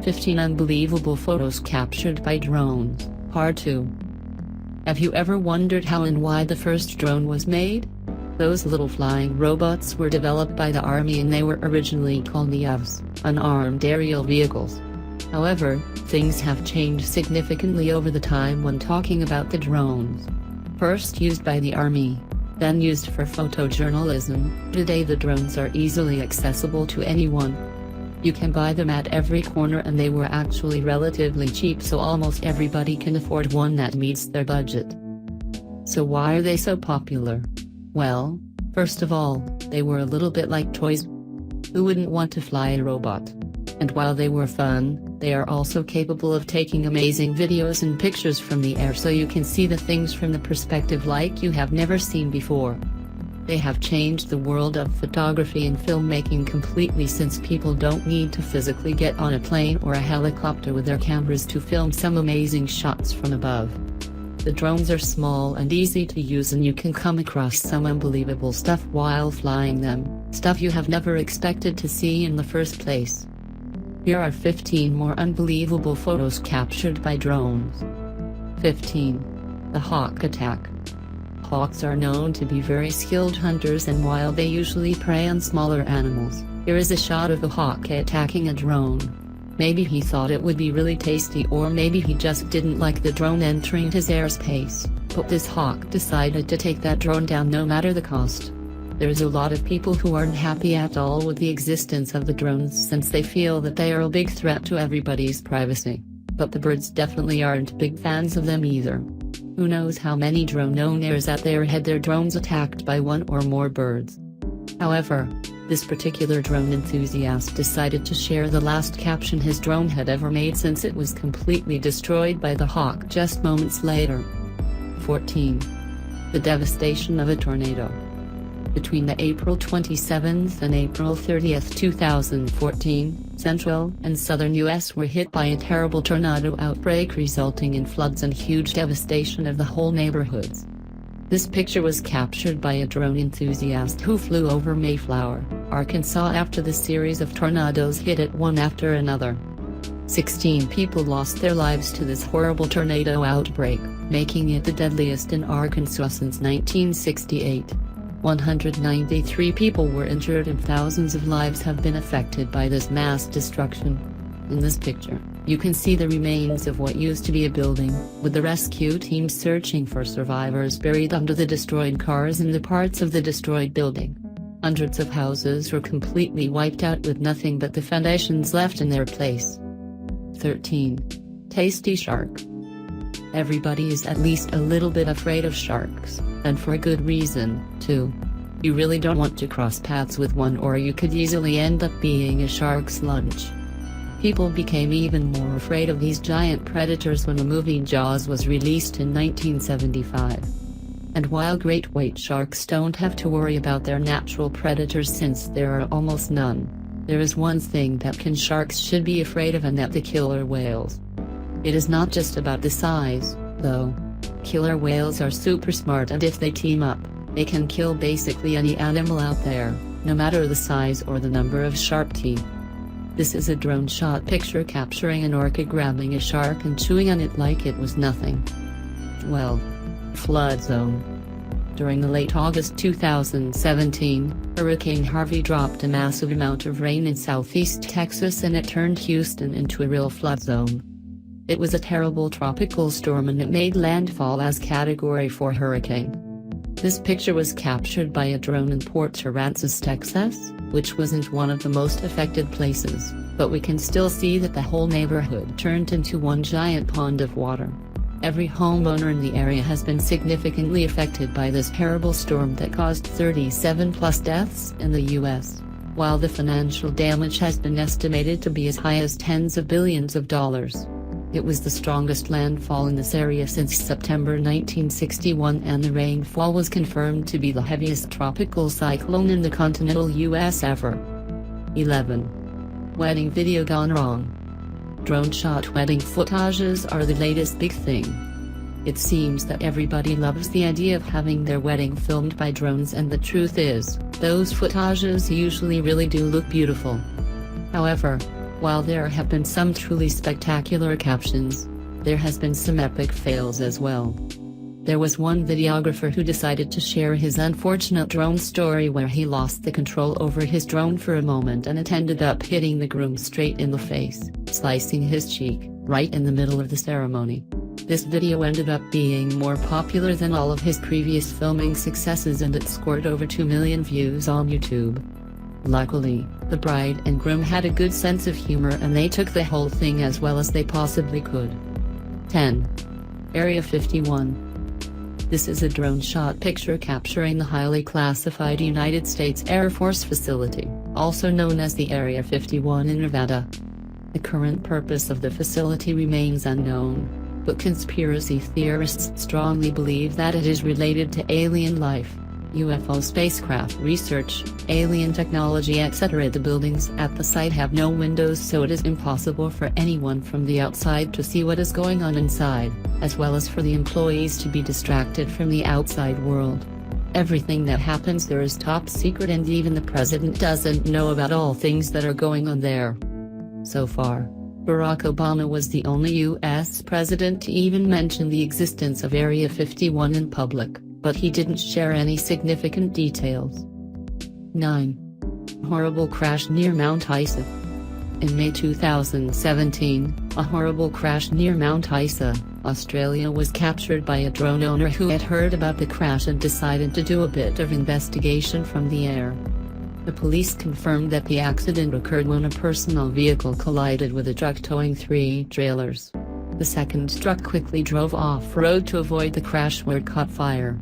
15 Unbelievable Photos Captured by Drones, Part 2. Have you ever wondered how and why the first drone was made? Those little flying robots were developed by the army and they were originally called the UAVs, unarmed aerial vehicles. However, things have changed significantly over the time when talking about the drones. First used by the army, then used for photojournalism, today the drones are easily accessible to anyone. You can buy them at every corner and they were actually relatively cheap, so almost everybody can afford one that meets their budget. So why are they so popular? Well, first of all, they were a little bit like toys. Who wouldn't want to fly a robot? And while they were fun, they are also capable of taking amazing videos and pictures from the air, so you can see the things from the perspective like you have never seen before. They have changed the world of photography and filmmaking completely, since people don't need to physically get on a plane or a helicopter with their cameras to film some amazing shots from above. The drones are small and easy to use, and you can come across some unbelievable stuff while flying them, stuff you have never expected to see in the first place. Here are 15 more unbelievable photos captured by drones. 15. The Hawk Attack. Hawks are known to be very skilled hunters, and while they usually prey on smaller animals, here is a shot of a hawk attacking a drone. Maybe he thought it would be really tasty, or maybe he just didn't like the drone entering his airspace, but this hawk decided to take that drone down no matter the cost. There's a lot of people who aren't happy at all with the existence of the drones, since they feel that they are a big threat to everybody's privacy. But the birds definitely aren't big fans of them either. Who knows how many drone owners out there had their drones attacked by one or more birds. However, this particular drone enthusiast decided to share the last caption his drone had ever made, since it was completely destroyed by the hawk just moments later. 14. The devastation of a tornado. Between the April 27th and April 30th, 2014, central and southern U.S. were hit by a terrible tornado outbreak, resulting in floods and huge devastation of the whole neighborhoods. This picture was captured by a drone enthusiast who flew over Mayflower, Arkansas after the series of tornadoes hit it one after another. 16 people lost their lives to this horrible tornado outbreak, making it the deadliest in Arkansas since 1968. 193 people were injured and thousands of lives have been affected by this mass destruction. In this picture, you can see the remains of what used to be a building, with the rescue team searching for survivors buried under the destroyed cars and the parts of the destroyed building. Hundreds of houses were completely wiped out with nothing but the foundations left in their place. 13. Tasty shark. Everybody is at least a little bit afraid of sharks, and for a good reason, too. You really don't want to cross paths with one, or you could easily end up being a shark's lunch. People became even more afraid of these giant predators when the movie Jaws was released in 1975. And while great white sharks don't have to worry about their natural predators since there are almost none, there is one thing that sharks should be afraid of, and that's the killer whales. It is not just about the size, though. Killer whales are super smart, and if they team up, they can kill basically any animal out there, no matter the size or the number of sharp teeth. This is a drone shot picture capturing an orca grabbing a shark and chewing on it like it was nothing. 12. Flood zone. During the late August 2017, Hurricane Harvey dropped a massive amount of rain in southeast Texas, and it turned Houston into a real flood zone. It was a terrible tropical storm, and it made landfall as Category 4 hurricane. This picture was captured by a drone in Port Aransas, Texas, which wasn't one of the most affected places, but we can still see that the whole neighborhood turned into one giant pond of water. Every homeowner in the area has been significantly affected by this terrible storm that caused 37+ deaths in the U.S., while the financial damage has been estimated to be as high as tens of billions of dollars. It was the strongest landfall in this area since September 1961, and the rainfall was confirmed to be the heaviest tropical cyclone in the continental U.S. ever. 11. Wedding video gone wrong. Drone shot wedding footages are the latest big thing. It seems that everybody loves the idea of having their wedding filmed by drones, and the truth is, those footages usually really do look beautiful. However, While there have been some truly spectacular captions, there has been some epic fails as well. There was one videographer who decided to share his unfortunate drone story where he lost the control over his drone for a moment and it ended up hitting the groom straight in the face, slicing his cheek, right in the middle of the ceremony. This video ended up being more popular than all of his previous filming successes and it scored over 2 million views on YouTube. Luckily, the bride and groom had a good sense of humor and they took the whole thing as well as they possibly could. 10. Area 51. This is a drone shot picture capturing the highly classified United States Air Force facility, also known as the Area 51 in Nevada. The current purpose of the facility remains unknown, but conspiracy theorists strongly believe that it is related to alien life, UFO spacecraft research, alien technology, etc. The buildings at the site have no windows, so it is impossible for anyone from the outside to see what is going on inside, as well as for the employees to be distracted from the outside world. Everything that happens there is top secret and even the president doesn't know about all things that are going on there. So far, Barack Obama was the only U.S. president to even mention the existence of Area 51 in public, but he didn't share any significant details. 9. Horrible crash near Mount Isa. In May 2017, a horrible crash near Mount Isa, Australia was captured by a drone owner who had heard about the crash and decided to do a bit of investigation from the air. The police confirmed that the accident occurred when a personal vehicle collided with a truck towing 3 trailers. The second truck quickly drove off-road to avoid the crash where it caught fire.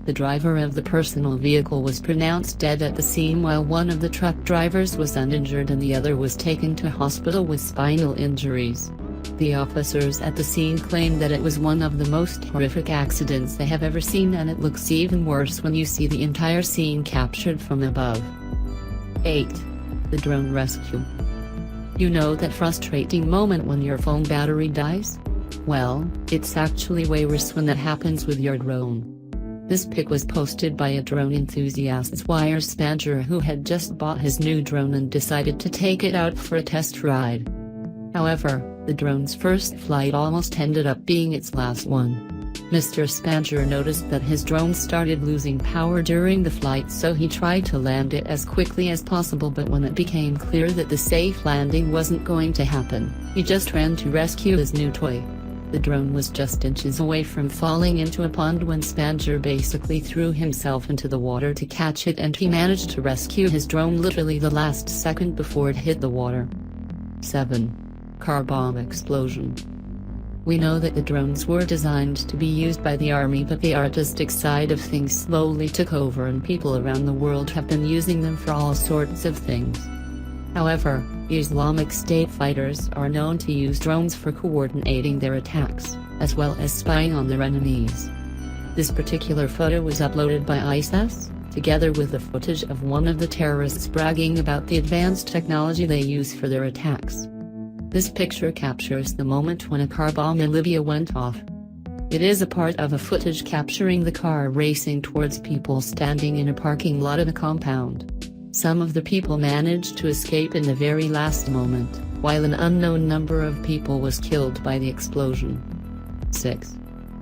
The driver of the personal vehicle was pronounced dead at the scene while one of the truck drivers was uninjured and the other was taken to hospital with spinal injuries. The officers at the scene claimed that it was one of the most horrific accidents they have ever seen, and it looks even worse when you see the entire scene captured from above. 8. The drone rescue. You know that frustrating moment when your phone battery dies? Well, it's actually way worse when that happens with your drone. This pic was posted by a drone enthusiast Swire Spanger who had just bought his new drone and decided to take it out for a test ride. However, the drone's first flight almost ended up being its last one. Mr. Spanger noticed that his drone started losing power during the flight, so he tried to land it as quickly as possible, but when it became clear that the safe landing wasn't going to happen, he just ran to rescue his new toy. The drone was just inches away from falling into a pond when Spanger basically threw himself into the water to catch it, and he managed to rescue his drone literally the last second before it hit the water. 7. Car bomb explosion. We know that the drones were designed to be used by the army, but the artistic side of things slowly took over and people around the world have been using them for all sorts of things. However, Islamic State fighters are known to use drones for coordinating their attacks, as well as spying on their enemies. This particular photo was uploaded by ISIS, together with the footage of one of the terrorists bragging about the advanced technology they use for their attacks. This picture captures the moment when a car bomb in Libya went off. It is a part of a footage capturing the car racing towards people standing in a parking lot of a compound. Some of the people managed to escape in the very last moment, while an unknown number of people was killed by the explosion. 6.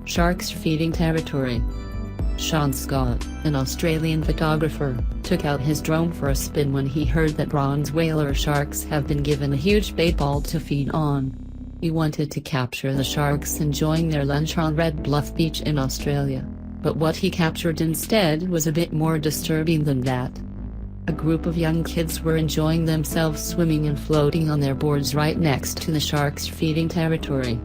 Sharks feeding territory. Sean Scott, an Australian photographer, took out his drone for a spin when he heard that bronze whaler sharks have been given a huge bait ball to feed on. He wanted to capture the sharks enjoying their lunch on Red Bluff Beach in Australia, but what he captured instead was a bit more disturbing than that. A group of young kids were enjoying themselves swimming and floating on their boards right next to the sharks feeding territory.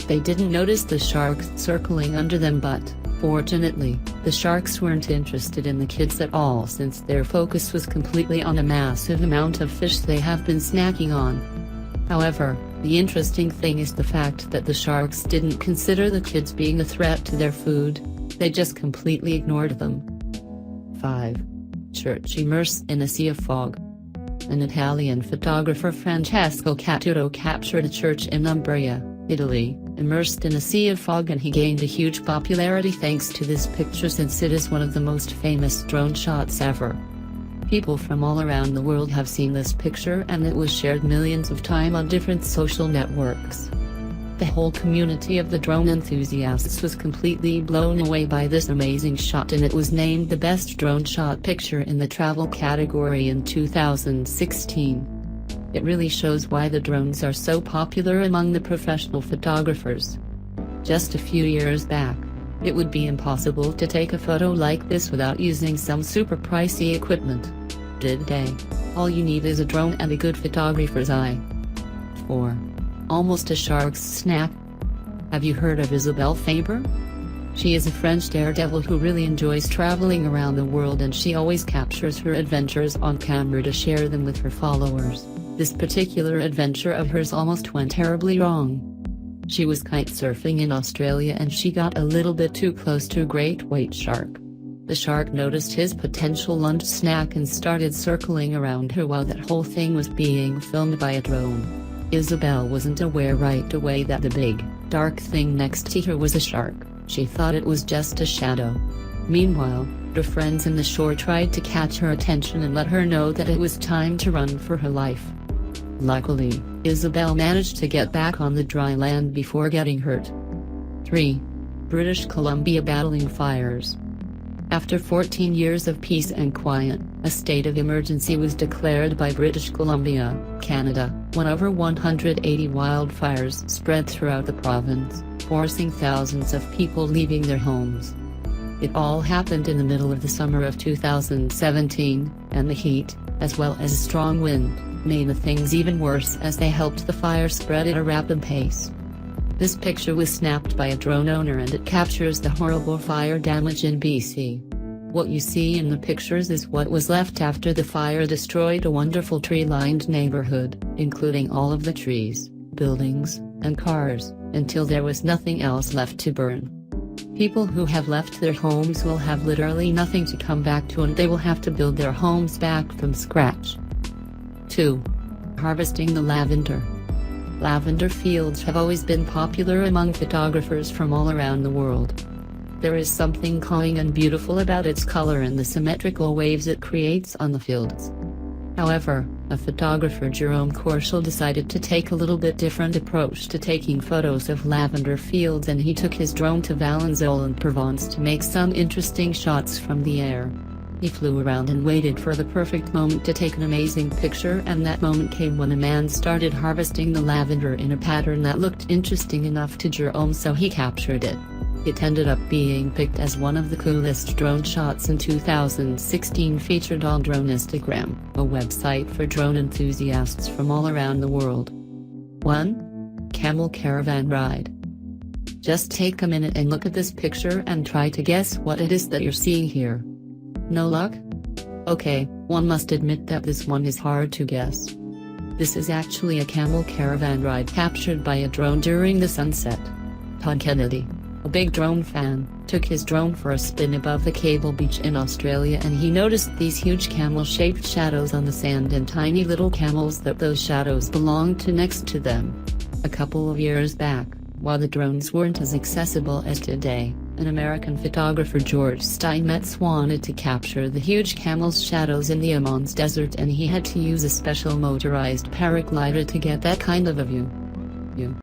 They didn't notice the sharks circling under them, but, fortunately, the sharks weren't interested in the kids at all, since their focus was completely on a massive amount of fish they have been snacking on. However, the interesting thing is the fact that the sharks didn't consider the kids being a threat to their food, they just completely ignored them. 5. Church immersed in a sea of fog. An Italian photographer, Francesco Cattuto, captured a church in Umbria, Italy, immersed in a sea of fog, and he gained a huge popularity thanks to this picture since it is one of the most famous drone shots ever. People from all around the world have seen this picture, and it was shared millions of times on different social networks. The whole community of the drone enthusiasts was completely blown away by this amazing shot, and it was named the best drone shot picture in the travel category in 2016. It really shows why the drones are so popular among the professional photographers. Just a few years back, it would be impossible to take a photo like this without using some super pricey equipment. Today, all you need is a drone and a good photographer's eye. 4. Almost a shark's snack. Have you heard of Isabelle Faber? She is a French daredevil who really enjoys traveling around the world, and she always captures her adventures on camera to share them with her followers. This particular adventure of hers almost went terribly wrong. She was kite surfing in Australia and she got a little bit too close to a great white shark. The shark noticed his potential lunch snack and started circling around her while that whole thing was being filmed by a drone. Isabelle wasn't aware right away that the big, dark thing next to her was a shark. She thought it was just a shadow. Meanwhile, her friends in the shore tried to catch her attention and let her know that it was time to run for her life. Luckily, Isabelle managed to get back on the dry land before getting hurt. 3. British Columbia battling fires. After 14 years of peace and quiet, a state of emergency was declared by British Columbia, Canada, when over 180 wildfires spread throughout the province, forcing thousands of people leaving their homes. It all happened in the middle of the summer of 2017, and the heat, as well as a strong wind, made the things even worse as they helped the fire spread at a rapid pace. This picture was snapped by a drone owner, and it captures the horrible fire damage in BC. What you see in the pictures is what was left after the fire destroyed a wonderful tree-lined neighborhood, including all of the trees, buildings, and cars, until there was nothing else left to burn. People who have left their homes will have literally nothing to come back to, and they will have to build their homes back from scratch. 2. Harvesting the lavender. Lavender fields have always been popular among photographers from all around the world. There is something calming and beautiful about its color and the symmetrical waves it creates on the fields. However, a photographer, Jerome Korschel, decided to take a little bit different approach to taking photos of lavender fields, and he took his drone to Valenzole in Provence to make some interesting shots from the air. He flew around and waited for the perfect moment to take an amazing picture, and that moment came when a man started harvesting the lavender in a pattern that looked interesting enough to Jerome, so he captured it. It ended up being picked as one of the coolest drone shots in 2016, featured on Drone Instagram, a website for drone enthusiasts from all around the world. 1. Camel caravan ride. Just take a minute and look at this picture and try to guess what it is that you're seeing here. No luck? Okay, one must admit that this one is hard to guess. This is actually a camel caravan ride captured by a drone during the sunset. Todd Kennedy, a big drone fan, took his drone for a spin above the Cable Beach in Australia, and he noticed these huge camel-shaped shadows on the sand and tiny little camels that those shadows belonged to next to them. A couple of years back, while the drones weren't as accessible as today, an American photographer, George Steinmetz, wanted to capture the huge camels' shadows in the Ammon's desert, and he had to use a special motorized paraglider to get that kind of a view.